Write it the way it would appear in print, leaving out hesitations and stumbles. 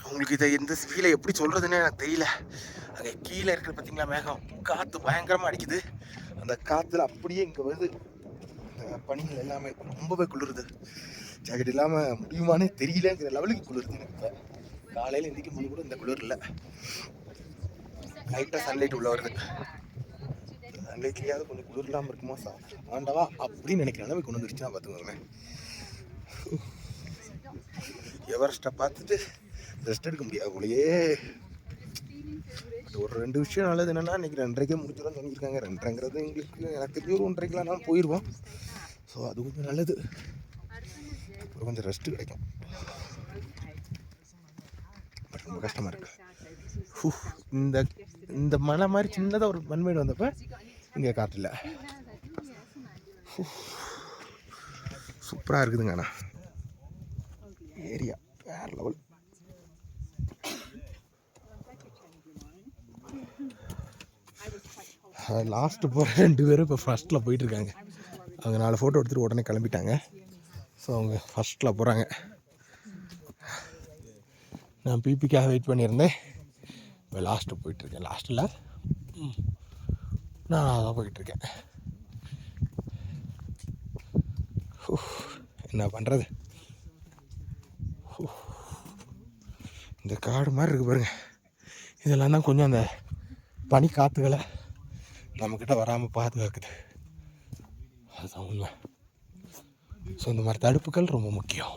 உங்களுக்கு இதை இந்த ஃபீலை எப்படி சொல்கிறதுன்னு எனக்கு தெரியல. அங்கே கீழே இருக்கிற பார்த்தீங்களா மேகம், காற்று பயங்கரமாக அடிக்குது. அந்த காற்றுல அப்படியே இங்கே வருது. அந்த பனிகள் எல்லாமே ரொம்பவே குளிருது. ஜாக்கெட் இல்லாமல் முடியுமானே தெரியலங்கிற லெவலுக்கு குளிருது எனக்கு. இப்போ காலையில் எந்திரிக்கும் போது கூட இந்த குளிர் இல்லை. லைட்டாக சன்லைட் உள்ள வருது. சன்லைட்லேயாவது கொஞ்சம் குளிர் இல்லாமல் இருக்குமா ஆண்டவா அப்படின்னு நினைக்கிற அளவுக்கு கொண்டு வந்துருச்சுன்னா பார்த்துக்கோங்களேன். எவரெஸ்ட்டை பார்த்துட்டு ரெஸ்ட் எடுக்க முடியாது போலயே. ஒரு 2 விஷயம் நல்லது என்னென்னா, இன்றைக்கி 2:30 முடிச்சிடலாம் சொல்லியிருக்காங்க. 2:30ங்கிறது எங்களுக்கு எனக்கு தெரிஞ்ச ஒரு 1:30 நான் போயிடுவோம். ஸோ அது கொஞ்சம் நல்லது. அப்புறம் கொஞ்சம் ரெஸ்ட்டு கிடைக்கும். பட் ரொம்ப கஷ்டமாக இருக்கு. இந்த இந்த மலை மாதிரி சின்னதாக ஒரு மண்மேடு வந்தப்போ இங்கே காட்டில் சூப்பராக இருக்குதுங்க. ஆனால் ஏரியா வேறு லெவல். லாஸ்ட்டு போகிற 2 பேரும் இப்போ ஃபஸ்ட்டில் போயிட்டுருக்காங்க. அவங்க 4 ஃபோட்டோ எடுத்துகிட்டு உடனே கிளம்பிட்டாங்க. ஸோ அவங்க ஃபஸ்ட்டில் போகிறாங்க. நான் பிபிக்காக வெயிட் பண்ணியிருந்தேன். இப்போ லாஸ்ட்டு போயிட்டுருக்கேன். லாஸ்ட்டில் நான் அதான் போயிட்டுருக்கேன். என்ன பண்ணுறது, இந்த காடு மாதிரி இருக்குது பாருங்கள். இதெல்லாம் தான் கொஞ்சம் அந்த பனி காற்றுகளை நம்மக்கிட்ட வராமல் பாதுகாக்குது. அதுதான் உண்மை. ஸோ இந்த மாதிரி தடுப்புகள் ரொம்ப முக்கியம்.